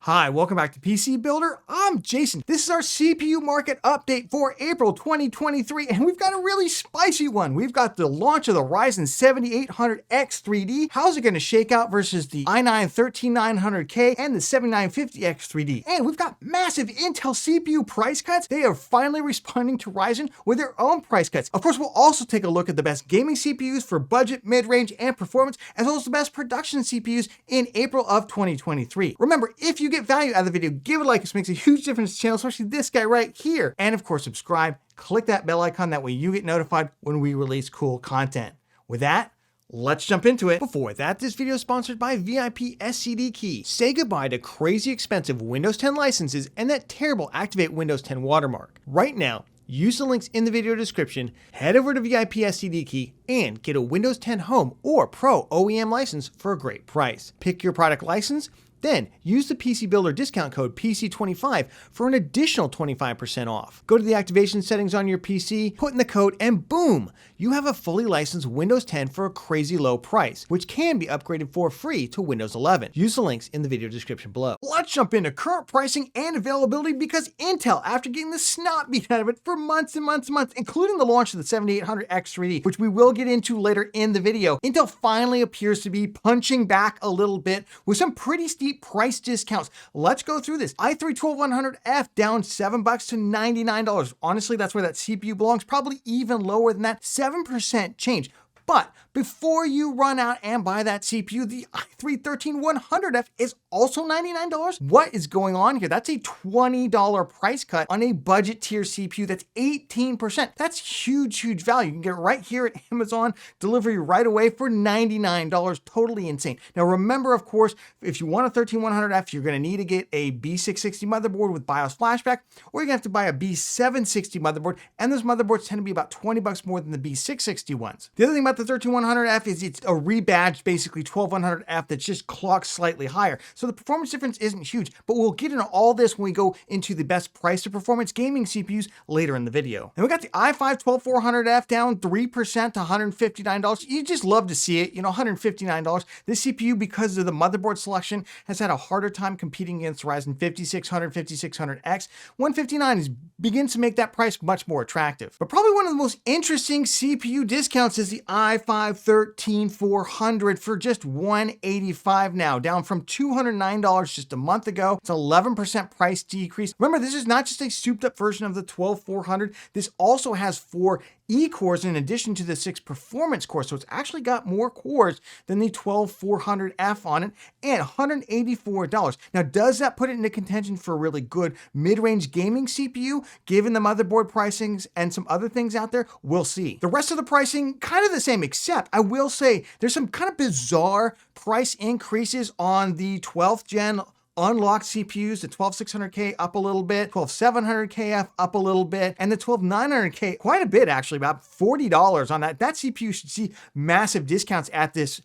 Hi, welcome back to PC Builder. I'm Jason. This is our CPU market update for April 2023, and we've got a really spicy one. We've got the launch of the Ryzen 7800X3D. How's it going to shake out versus the i9-13900K and the 7950X3D? And we've got massive Intel CPU price cuts. They are finally responding to Ryzen with their own price cuts. Of course, we'll also take a look at the best gaming CPUs for budget, mid-range, and performance, as well as the best production CPUs in April of 2023. Remember, if you get value out of the video, give it a like. This makes a huge difference to the channel, especially this guy right here. And of course, subscribe, click that bell icon. That way you get notified when we release cool content. With that, let's jump into it. Before that, this video is sponsored by VIP SCD Key. Say goodbye to crazy expensive Windows 10 licenses and that terrible Activate Windows 10 watermark. Right now, use the links in the video description, head over to VIP SCD Key, and get a Windows 10 Home or Pro OEM license for a great price. Pick your product license, then use the PC Builder discount code PC25 for an additional 25% off. Go to the activation settings on your PC, put in the code, and boom, you have a fully licensed Windows 10 for a crazy low price, which can be upgraded for free to Windows 11. Use the links in the video description below. Let's jump into current pricing and availability, because Intel, after getting the snot beat out of it for months and months and months, including the launch of the 7800X3D, which we will get into later in the video, Intel finally appears to be punching back a little bit with some pretty steep price discounts. Let's go through this. i3-12100F down $7 to $99. Honestly, that's where that CPU belongs. Probably even lower than that. 7% change. But before you run out and buy that CPU, the i3-13100F is also $99. What is going on here? That's a $20 price cut on a budget tier CPU. That's 18%. That's huge value. You can get it right here at Amazon, delivery right away for $99. Totally insane. Now remember, of course, if you want a 13100F, you're going to need to get a B660 motherboard with BIOS flashback, or you're going to have to buy a B760 motherboard, and those motherboards tend to be about $20 more than the B660 ones. The other thing about the 13100F is it's a rebadged, basically 1200F that's just clocked slightly higher. So the performance difference isn't huge, but we'll get into all this when we go into the best price to performance gaming CPUs later in the video. And we got the i5-12400F down 3% to $159. You just love to see it, you know, $159. This CPU, because of the motherboard selection, has had a harder time competing against Ryzen 5600, 5600X. 159 begins to make that price much more attractive. But probably one of the most interesting CPU discounts is the i5-13400 for just $185 now, down from $209 just a month ago. It's 11% price decrease. Remember, this is not just a souped up version of the 12400. This also has 4 E-cores in addition to the 6 performance cores. So it's actually got more cores than the 12400F on it, and $184. Now, does that put it into contention for a really good mid-range gaming CPU, given the motherboard pricings and some other things out there? We'll see. The rest of the pricing, kind of the same, except I will say there's some kind of bizarre price increases on the 12th gen unlocked CPUs. The 12600K up a little bit, 12700KF up a little bit, and the 12900K quite a bit, actually, about $40 on that. That CPU should see massive discounts at this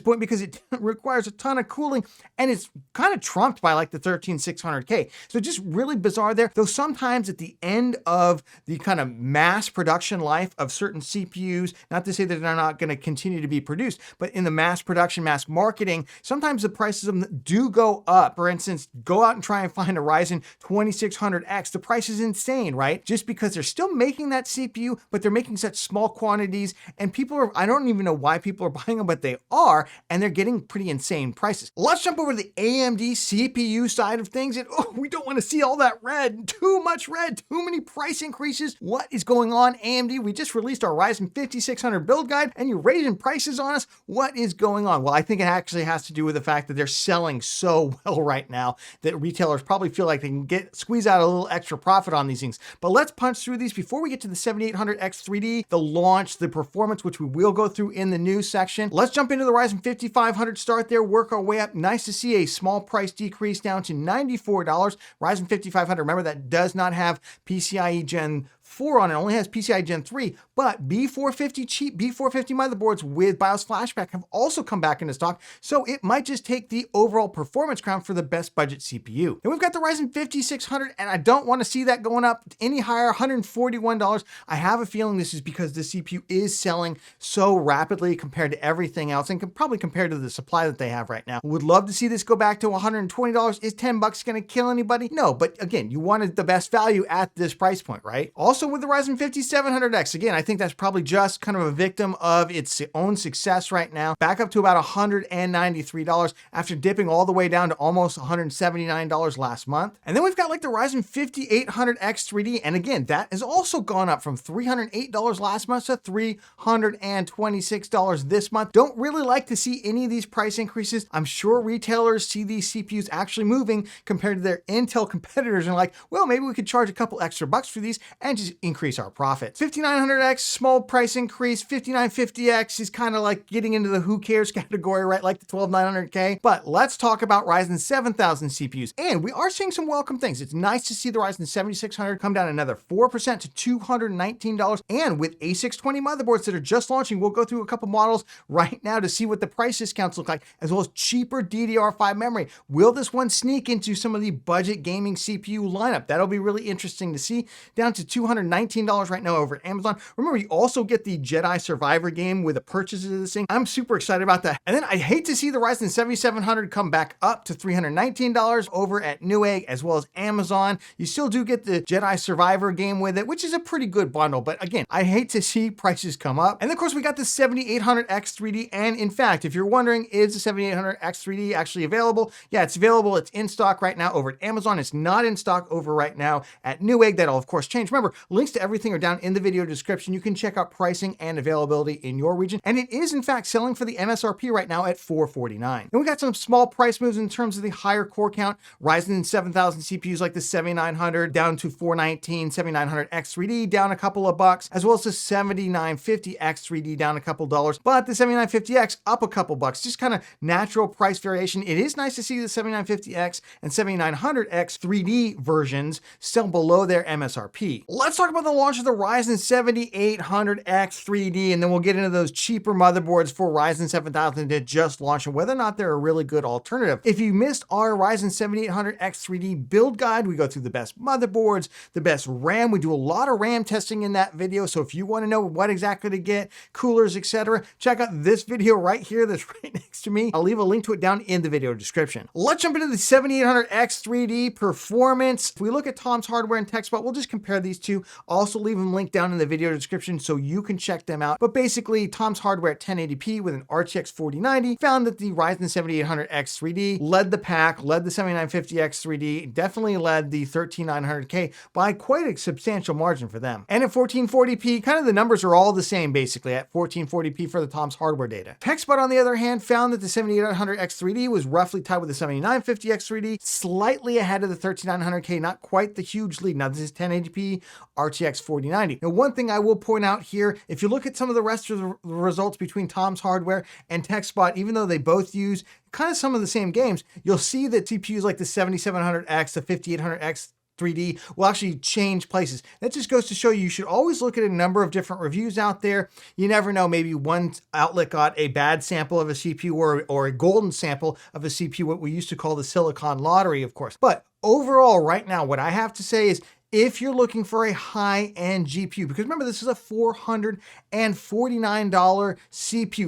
point, because it requires a ton of cooling, and it's kind of trumped by like the 13600K. So just really bizarre there. Though sometimes at the end of the kind of mass production life of certain CPUs, not to say that they're not going to continue to be produced, but in the mass production, mass marketing, sometimes the prices of them do go up. For instance, go out and try and find a Ryzen 2600X. The price is insane, right? Just because they're still making that CPU, but they're making such small quantities, and people are, I don't even know why people are buying them, but they are, and they're getting pretty insane prices. Let's jump over to the AMD CPU side of things, and we don't want to see all that red. Too much red, too many price increases. What is going on, AMD? We just released our Ryzen 5600 build guide, and you're raising prices on us. What is going on? Well, I think it actually has to do with the fact that they're selling so well right now that retailers probably feel like they can squeeze out a little extra profit on these things. But let's punch through these before we get to the 7800X3D, the launch, the performance, which we will go through in the news section. Let's jump into the Ryzen 5500, start there, work our way up. Nice to see a small price decrease down to $94. Ryzen 5500, remember, that does not have PCIe Gen 4 on it, only has PCIe Gen 3, but B450 cheap B450 motherboards with BIOS flashback have also come back into stock, so it might just take the overall performance crown for the best budget CPU. Then we've got the Ryzen 5600, and I don't want to see that going up any higher, $141. I have a feeling this is because the CPU is selling so rapidly compared to everything else, and probably compared to the supply that they have right now. Would love to see this go back to $120. Is $10 going to kill anybody? No, but again, you wanted the best value at this price point, right? Also with the Ryzen 5700X, again, I think that's probably just kind of a victim of its own success right now. Back up to about $193 after dipping all the way down to almost $179 last month. And then we've got like the Ryzen 5800X3D, and again, that has also gone up from $308 last month to $326 this month. Don't really like to see any of these price increases. I'm sure retailers see these CPUs actually moving compared to their Intel competitors and like, well, maybe we could charge a couple extra bucks for these and just increase our profits. 5900X, small price increase. 5950X is kind of like getting into the who cares category, right? Like the 12900K. But let's talk about Ryzen 7000 CPUs. And we are seeing some welcome things. It's nice to see the Ryzen 7600 come down another 4% to $219. And with A620 motherboards that are just launching, we'll go through a couple models right now to see what the price discounts look like, as well as cheaper DDR5 memory. Will this one sneak into some of the budget gaming CPU lineup? That'll be really interesting to see. Down to $219 right now over at Amazon. Remember, you also get the Jedi Survivor game with the purchases of this thing. I'm super excited about that. And then I hate to see the Ryzen 7700 come back up to $319 over at Newegg as well as Amazon. You still do get the Jedi Survivor game with it, which is a pretty good bundle. But again, I hate to see prices come up. And of course, we got the 7800X3D. And in fact, if you're wondering, is the 7800X3D actually available? Yeah, it's available. It's in stock right now over at Amazon. It's not in stock over right now at Newegg. That'll of course change. Remember, links to everything are down in the video description. You can check out pricing and availability in your region. And it is in fact selling for the MSRP right now at $449. And we got some small price moves in terms of the higher core count. Ryzen 7000 CPUs like the 7900 down to $419, 7900X3D down a couple of bucks, as well as the 7950X3D down a couple dollars. But the 7950X up a couple bucks, just kind of natural price variation. It is nice to see the 7950X and 7900X3D versions still below their MSRP. Let's talk about the launch of the Ryzen 7800X3D, and then we'll get into those cheaper motherboards for Ryzen 7000 that just launched and whether or not they're a really good alternative. If you missed our Ryzen 7800X3D build guide, we go through the best motherboards, the best RAM. We do a lot of RAM testing in that video, so if you want to know what exactly to get, coolers, etc., check out this video right here that's right next to me. I'll leave a link to it down in the video description. Let's jump into the 7800X3D performance. If we look at Tom's Hardware and TechSpot, we'll just compare these two. Also leave them linked down in the video description so you can check them out. But basically, Tom's Hardware at 1080p with an RTX 4090 found that the Ryzen 7800X3D led the pack, led the 7950X3D, definitely led the 13900K by quite a substantial margin for them. And at 1440p, kind of the numbers are all the same basically at 1440p for the Tom's Hardware data. TechSpot, on the other hand, found that the 7800X3D was roughly tied with the 7950X3D, slightly ahead of the 13900K, not quite the huge lead. Now this is 1080p RTX 4090. Now one thing I will point out here, if you look at some of the rest of the results between Tom's Hardware and TechSpot, even though they both use kind of some of the same games, you'll see that CPUs like the 7700X, the 5800X 3D will actually change places. That just goes to show you should always look at a number of different reviews out there. You never know, maybe one outlet got a bad sample of a CPU or a golden sample of a CPU, what we used to call the silicon lottery, of course. But overall, right now, what I have to say is, if you're looking for a high-end GPU, because remember, this is a $449 CPU,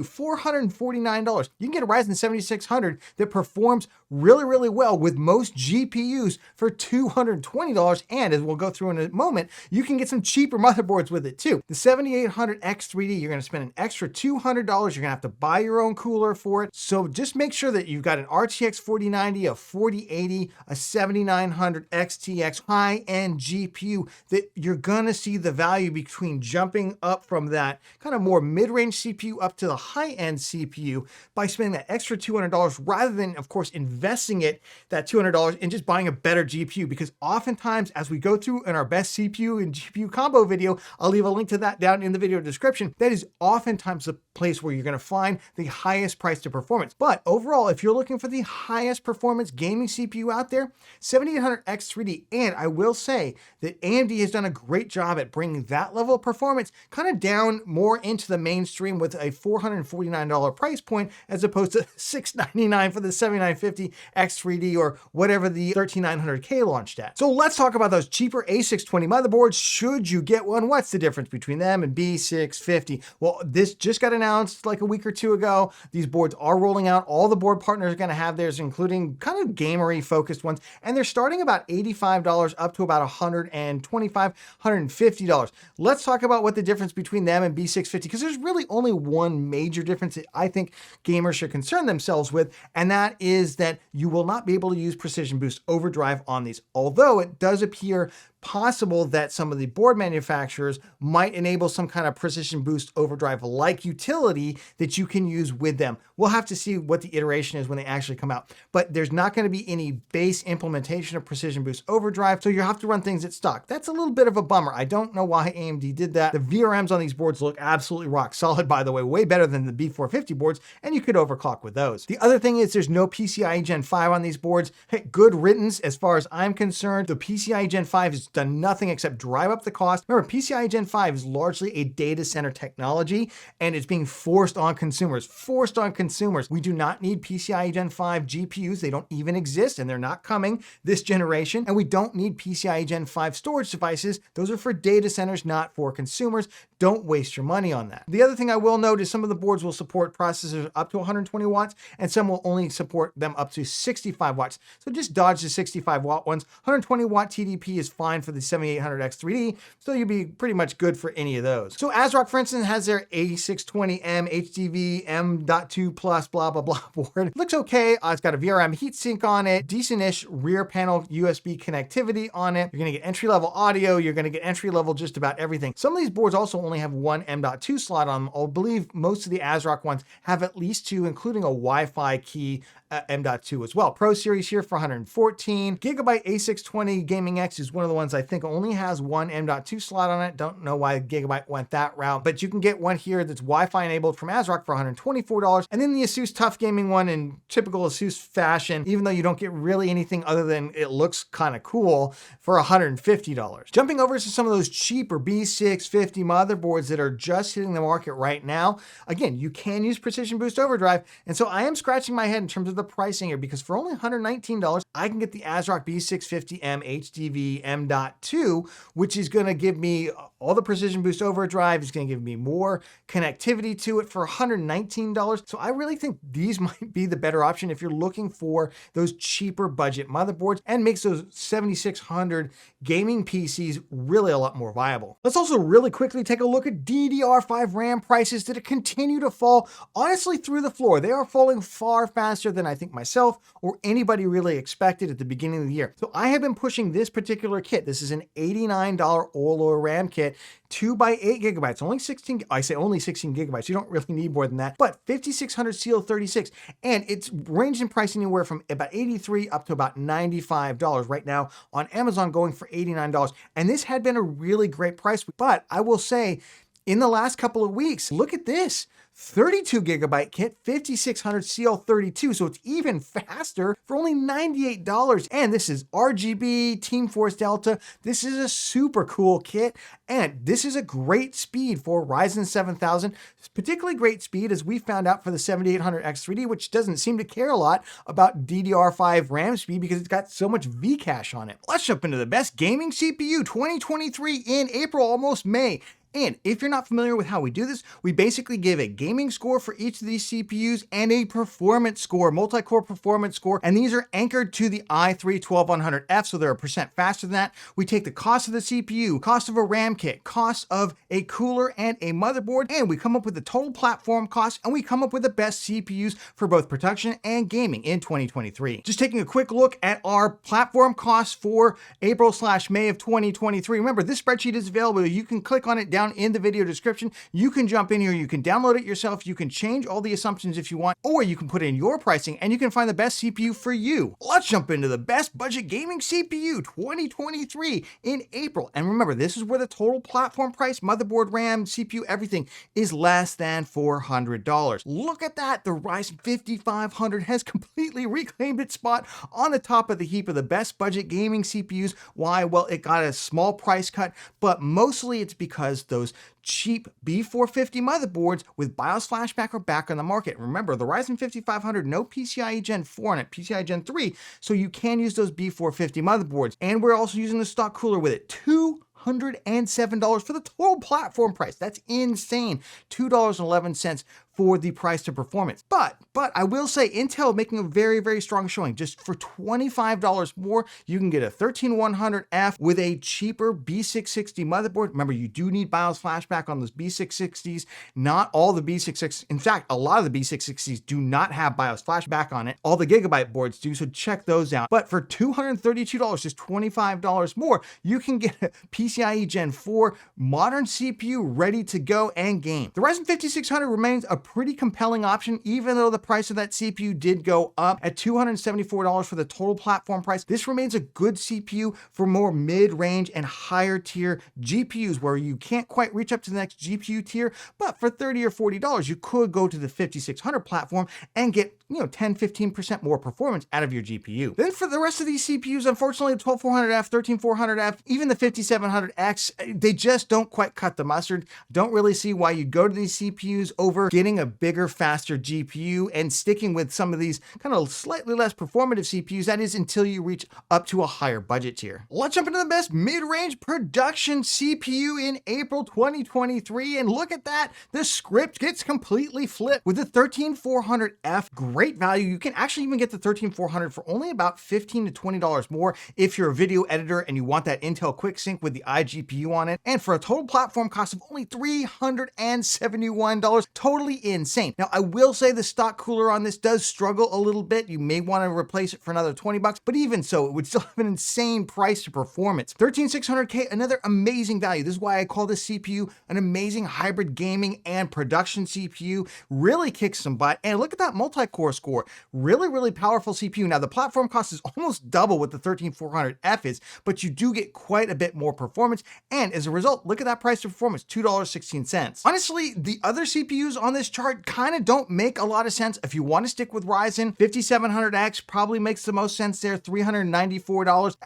$449. You can get a Ryzen 7600 that performs really, really well with most GPUs for $220. And as we'll go through in a moment, you can get some cheaper motherboards with it too. The 7800X3D, you're going to spend an extra $200. You're going to have to buy your own cooler for it. So just make sure that you've got an RTX 4090, a 4080, a 7900 XTX high-end GPU that you're gonna see the value between jumping up from that kind of more mid-range CPU up to the high-end CPU by spending that extra $200 rather than, of course, investing that $200 in just buying a better GPU. Because oftentimes, as we go through in our best CPU and GPU combo video, I'll leave a link to that down in the video description. That is oftentimes the place where you're gonna find the highest price to performance. But overall, if you're looking for the highest performance gaming CPU out there, 7800X3D, and I will say, that AMD has done a great job at bringing that level of performance kind of down more into the mainstream with a $449 price point as opposed to $699 for the 7950 X3D or whatever the 13900K launched at. So let's talk about those cheaper A620 motherboards. Should you get one? What's the difference between them and B650? Well, this just got announced like a week or two ago. These boards are rolling out. All the board partners are going to have theirs, including kind of gamery focused ones. And they're starting about $85 up to about $125, $150. Let's talk about what the difference between them and B650, because there's really only one major difference that I think gamers should concern themselves with, and that is that you will not be able to use Precision Boost Overdrive on these, although it does appear possible that some of the board manufacturers might enable some kind of Precision Boost Overdrive like utility that you can use with them. We'll have to see what the iteration is when they actually come out, but there's not going to be any base implementation of Precision Boost Overdrive, so you have to run things at stock. That's a little bit of a bummer. I don't know why AMD did that. The VRMs on these boards look absolutely rock solid, by the way, way better than the B450 boards, and you could overclock with those. The other thing is there's no PCIe Gen 5 on these boards. Hey, good riddance as far as I'm concerned. The PCIe Gen 5 is done nothing except drive up the cost. Remember, PCIe Gen 5 is largely a data center technology, and it's being forced on consumers. Forced on consumers. We do not need PCIe Gen 5 GPUs. They don't even exist, and they're not coming this generation. And we don't need PCIe Gen 5 storage devices. Those are for data centers, not for consumers. Don't waste your money on that. The other thing I will note is some of the boards will support processors up to 120 watts, and some will only support them up to 65 watts. So just dodge the 65 watt ones. 120 watt TDP is fine for the 7800X3D, so you'll be pretty much good for any of those. So ASRock, for instance, has their A620M HDV M.2 Plus blah blah blah board. It looks okay. It's got a VRM heatsink on it, decent-ish rear panel USB connectivity on it. You're gonna get entry-level audio. You're gonna get entry-level just about everything. Some of these boards also only have one M.2 slot on them. I believe most of the ASRock ones have at least two, including a Wi-Fi key M.2 as well. Pro Series here for 114. Gigabyte A620 Gaming X is one of the ones I think only has one M.2 slot on it. Don't know why Gigabyte went that route, but you can get one here that's Wi-Fi enabled from ASRock for $124. And then the Asus Tough Gaming one in typical Asus fashion, even though you don't get really anything other than it looks kind of cool, for $150. Jumping over to some of those cheaper B650 motherboards that are just hitting the market right now. Again, you can use Precision Boost Overdrive, and so I am scratching my head in terms of the pricing here, because for only $119, I can get the ASRock B650M HDV M.2, which is going to give me all the Precision Boost Overdrive. It's going to give me more connectivity to it for $119. So I really think these might be the better option if you're looking for those cheaper budget motherboards, and makes those 7600 gaming PCs really a lot more viable. Let's also really quickly take a look at DDR5 RAM prices that continue to fall, honestly, through the floor. They are falling far faster than I think myself or anybody really expected at the beginning of the year. So I have been pushing this particular kit. This is an $89 all-lower RAM kit, 2x8 gigabytes, only 16, I say only 16 gigabytes. You don't really need more than that, but 5600 CL36. And it's ranged in price anywhere from about $83 up to about $95 right now on Amazon, going for $89. And this had been a really great price, but I will say, in the last couple of weeks, look at this. 32 gigabyte kit, 5600 CL32, so it's even faster for only $98. And this is RGB, Team Force Delta. This is a super cool kit, and this is a great speed for Ryzen 7000. It's particularly great speed, as we found out, for the 7800X3D, which doesn't seem to care a lot about DDR5 RAM speed because it's got so much V-cache on it. Let's jump into the best gaming CPU 2023 in April, almost May. And if you're not familiar with how we do this, we basically give a gaming score for each of these CPUs and a performance score, multi-core performance score, and these are anchored to the i3-12100F, so they're a percent faster than that. We take the cost of the CPU, cost of a RAM kit, cost of a cooler and a motherboard, and we come up with the total platform cost, and we come up with the best CPUs for both production and gaming in 2023. Just taking a quick look at our platform costs for April/May of 2023. Remember, this spreadsheet is available. You can click on it down down in the video description. You can jump in here, you can download it yourself, you can change all the assumptions if you want, or you can put in your pricing and you can find the best CPU for you. Let's jump into the best budget gaming CPU 2023 in April. And remember, this is where the total platform price, motherboard, RAM, CPU, everything is less than $400. Look at that. The Ryzen 5500 has completely reclaimed its spot on the top of the heap of the best budget gaming CPUs. Why? Well, it got a small price cut, but mostly it's because those cheap B450 motherboards with BIOS flashback are back on the market. Remember, the Ryzen 5500, no PCIe Gen 4 on it, PCIe Gen 3, so you can use those B450 motherboards. And we're also using the stock cooler with it. $207 for the total platform price. That's insane. $2.11 for the price to performance. But I will say Intel making a very strong showing. Just for $25 more, you can get a 13100F with a cheaper B660 motherboard. Remember, you do need BIOS flashback on those B660s. Not all the B660s, in fact, a lot of the B660s do not have BIOS flashback on it. All the Gigabyte boards do, so check those out. But for $232, just $25 more, you can get a PCIe Gen 4 modern CPU ready to go and game. The Ryzen 5600 remains a pretty compelling option, even though the price of that CPU did go up at $274 for the total platform price. This remains a good CPU for more mid-range and higher tier GPUs where you can't quite reach up to the next GPU tier, but for $30 or40, you could go to the 5600 platform and get 10-15% more performance out of your GPU. Then for the rest of these CPUs, unfortunately, the 12400F, 13400F, even the 5700X, they just don't quite cut the mustard. Don't really see why you'd go to these CPUs over getting a bigger, faster GPU and sticking with some of these kind of slightly less performative CPUs, that is until you reach up to a higher budget tier. Let's jump into the best mid-range production CPU in April 2023, and look at that, the script gets completely flipped with the 13400F. Great value. You can actually even get the 13400 for only about $15 to $20 more if you're a video editor and you want that Intel QuickSync with the iGPU on it, and for a total platform cost of only $371. Totally insane. Now, I will say the stock cooler on this does struggle a little bit. You may want to replace it for another $20, but even so, it would still have an insane price to performance. 13600K, another amazing value. This is why I call this CPU an amazing hybrid gaming and production CPU. Really kicks some butt. And look at that multi-core score. Really powerful CPU. Now, the platform cost is almost double what the 13400F is, but you do get quite a bit more performance. And as a result, look at that price to performance, $2.16. Honestly, the other CPUs on this chart kind of don't make a lot of sense. If you want to stick with Ryzen, 5700X probably makes the most sense there, $394.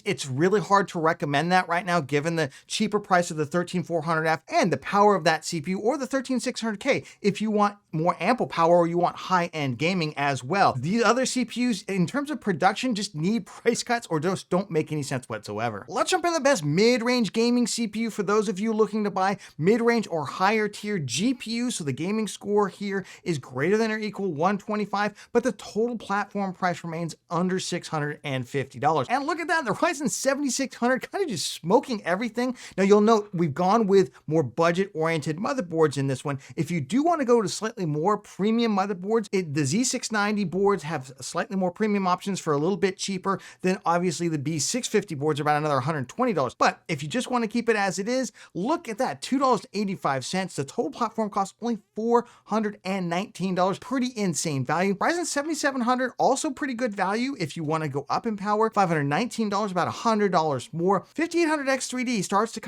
It's really hard to recommend that right now, given the cheaper price of the 13400F and the power of that CPU, or the 13600K if you want more ample power or you want high-end gaming as well. These other CPUs, in terms of production, just need price cuts or just don't make any sense whatsoever. Let's jump into the best mid-range gaming CPU for those of you looking to buy mid-range or higher tier GPUs. So the gaming score here is greater than or equal 125, but the total platform price remains under $650. And look at that, the Ryzen 7600 kind of just smoking everything. Now you'll note we've gone with more budget-oriented motherboards in this one. If you do want to go to slightly more premium motherboards, the Z690 boards have slightly more premium options for a little bit cheaper than obviously the B650 boards are about another $120. But if you just want to keep it as it is, look at that, $2.85. The total platform cost only $419. Pretty insane value. Ryzen 7700, also pretty good value if you want to go up in power, $519, about $100 more. 5800X3D starts to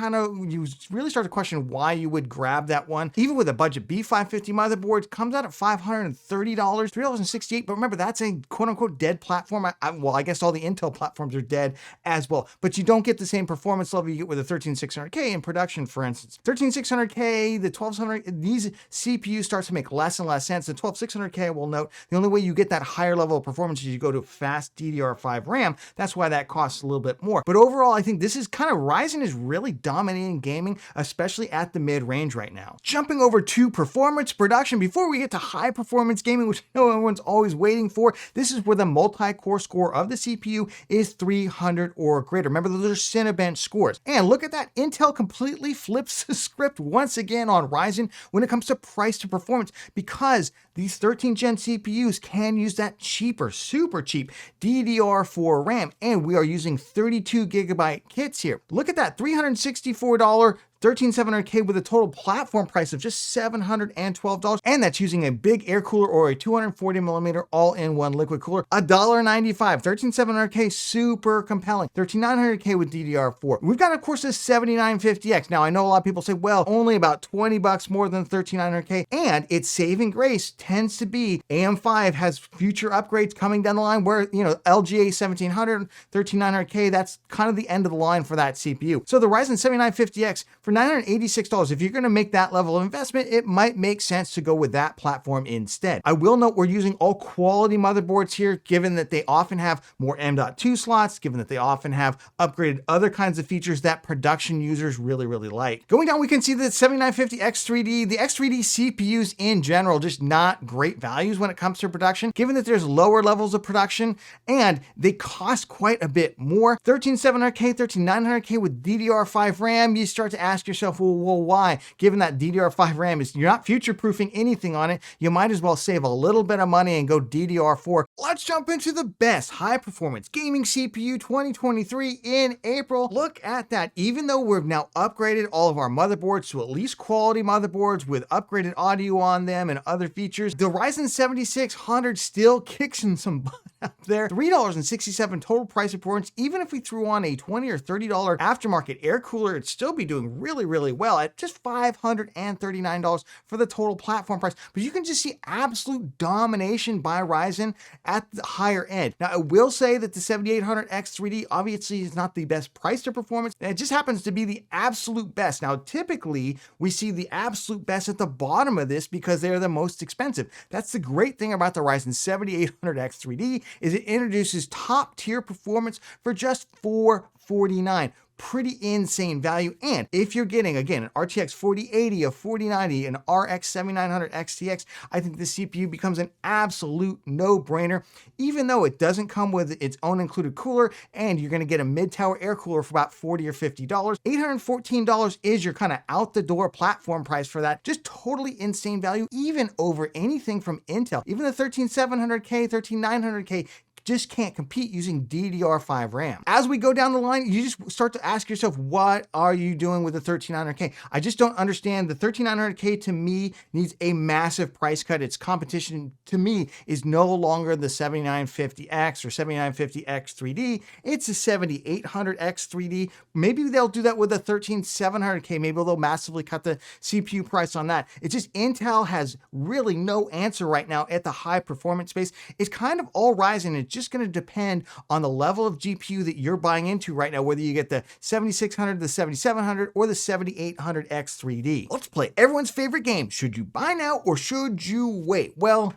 you really start to question why you would grab that one. Even with a budget B550 motherboard, comes out at $530, $3.68. But remember, that's a quote unquote dead platform. Well, I guess all the Intel platforms are dead as well, but you don't get the same performance level you get with a 13600K in production, for instance. 13600K, the 12600, these CPUs start to make less and less sense. The 12600K, I will note, the only way you get that higher level of performance is you go to fast DDR5 RAM. That's why that costs a little bit more. But overall, I think this is Ryzen is really dominating gaming, especially at the mid-range right now. Jumping over to performance production, before we get to high performance gaming, which I know everyone's always waiting for, this is where the multi-core score of the CPU is 300 or greater. Remember, those are Cinebench scores. And look at that, Intel completely flips the script once again on Ryzen when it comes to price to performance, because these 13th gen CPUs can use that cheaper, super cheap DDR4 RAM, and we are using 32 gigabyte kits here. Look at that, $364 13700K with a total platform price of just $712, and that's using a big air cooler or a 240mm all-in-one liquid cooler. $1.95. 13700K, super compelling. 13900K with DDR4. We've got, of course, this 7950X. Now, I know a lot of people say, well, only about 20 bucks more than 13900K, and its saving grace tends to be AM5 has future upgrades coming down the line where, you know, LGA 1700, 13900K, that's kind of the end of the line for that CPU. So the Ryzen 7950X for $986, if you're going to make that level of investment, it might make sense to go with that platform instead. I will note we're using all quality motherboards here, given that they often have more M.2 slots, given that they often have upgraded other kinds of features that production users really like. Going down, we can see the 7950X3D, the X3D CPUs in general, just not great values when it comes to production, given that there's lower levels of production and they cost quite a bit more. 13700K, 13900K with DDR5 RAM, you start to ask yourself, well, why? Given that DDR5 RAM is, you're not future-proofing anything on it, you might as well save a little bit of money and go DDR4. Let's jump into the best high-performance gaming CPU 2023 in April. Look at that. Even though we've now upgraded all of our motherboards to at least quality motherboards with upgraded audio on them and other features, the Ryzen 7600 still kicks in some butt out there. $3.67 total price of performance. Even if we threw on a $20 or $30 aftermarket air cooler, it'd still be doing really well at just $539 for the total platform price. But you can just see absolute domination by Ryzen at the higher end. Now, I will say that the 7800X3D obviously is not the best price to performance. It just happens to be the absolute best. Now, typically, we see the absolute best at the bottom of this because they're the most expensive. That's the great thing about the Ryzen 7800X3D is it introduces top tier performance for just $449. Pretty insane value. And if you're getting, again, an RTX 4080, a 4090, an RX 7900 XTX, I think the CPU becomes an absolute no-brainer, even though it doesn't come with its own included cooler, and you're going to get a mid-tower air cooler for about $40 or $50. $814 is your kind of out-the-door platform price for that. Just totally insane value, even over anything from Intel. Even the 13700K, 13900K, just can't compete using DDR5 RAM. As we go down the line, you just start to ask yourself, what are you doing with the 13900K? I just don't understand. The 13900K to me needs a massive price cut. Its competition to me is no longer the 7950X or 7950X3D. It's a 7800X3D. Maybe they'll do that with the 13700K. Maybe they'll massively cut the CPU price on that. It's just Intel has really no answer right now at the high performance space. It's kind of all Ryzen. It's just going to depend on the level of GPU that you're buying into right now, whether you get the 7600, the 7700, or the 7800X3D. Let's play everyone's favorite game. Should you buy now or should you wait? Well,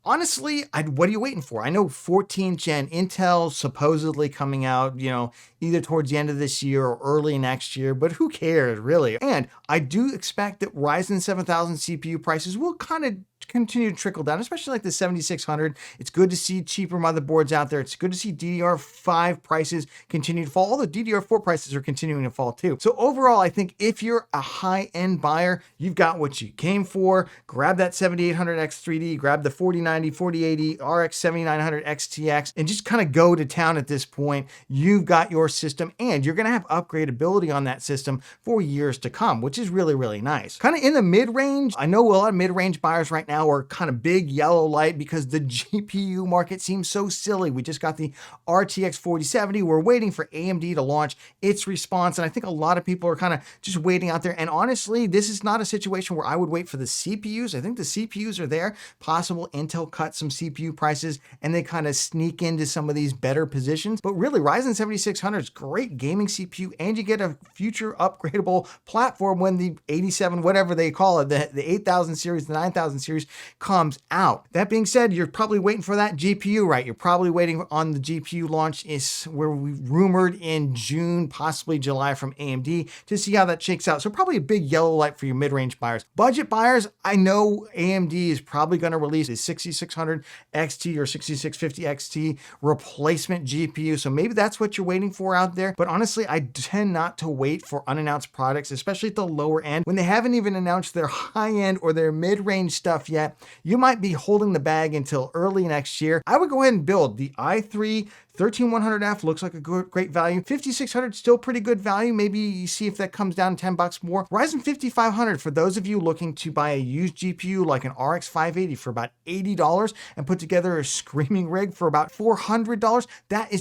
honestly, what are you waiting for? I know 14th gen Intel supposedly coming out, you know, either towards the end of this year or early next year, but who cares really? And I do expect that Ryzen 7000 CPU prices will kind of continue to trickle down, especially like the 7600. It's good to see cheaper motherboards out there. It's good to see DDR5 prices continue to fall. All the DDR4 prices are continuing to fall too. So overall, I think if you're a high-end buyer, you've got what you came for. Grab that 7800X3D, grab the 4090, 4080, RX 7900 XTX, and just kind of go to town at this point. You've got your system, and you're going to have upgradability on that system for years to come, which is really nice. Kind of in the mid-range, I know a lot of mid-range buyers right now are kind of big yellow light because the GPU market seems so silly. We just got the RTX 4070. We're waiting for AMD to launch its response, and I think a lot of people are kind of just waiting out there. And honestly, this is not a situation where I would wait for the CPUs. I think the CPUs are there. Possible Intel cut some CPU prices and they kind of sneak into some of these better positions. But really, Ryzen 7600 is great gaming CPU, and you get a future upgradable platform when the 87, whatever they call it, the 8000 series, the 9000 series comes out. That being said, you're probably waiting for that GPU, right? You're probably waiting on the GPU launch is where we rumored in June, possibly July from AMD to see how that shakes out. So probably a big yellow light for your mid-range buyers. Budget buyers, I know AMD is probably going to release a 6600 XT or 6650 XT replacement GPU. So maybe that's what you're waiting for out there. But honestly, I tend not to wait for unannounced products, especially at the lower end when they haven't even announced their high end or their mid-range stuff yet. You might be holding the bag until early next year. I would go ahead and build the i3 13100F looks like a great value. 5600 still pretty good value. Maybe you see if that comes down 10 bucks more. Ryzen 5500, for those of you looking to buy a used GPU like an RX 580 for about $80 and put together a screaming rig for about $400,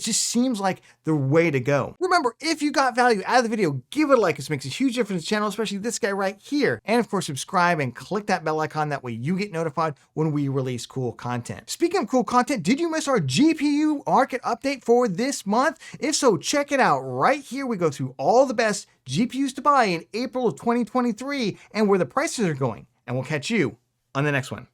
just seems like the way to go. Remember, if you got value out of the video, give it a like. This makes a huge difference to the channel, especially this guy right here. And of course, subscribe and click that bell icon. That way you get notified when we release cool content. Speaking of cool content, did you miss our GPU market update for this month? If so, check it out. Right here, we go through all the best GPUs to buy in April of 2023 and where the prices are going. And we'll catch you on the next one.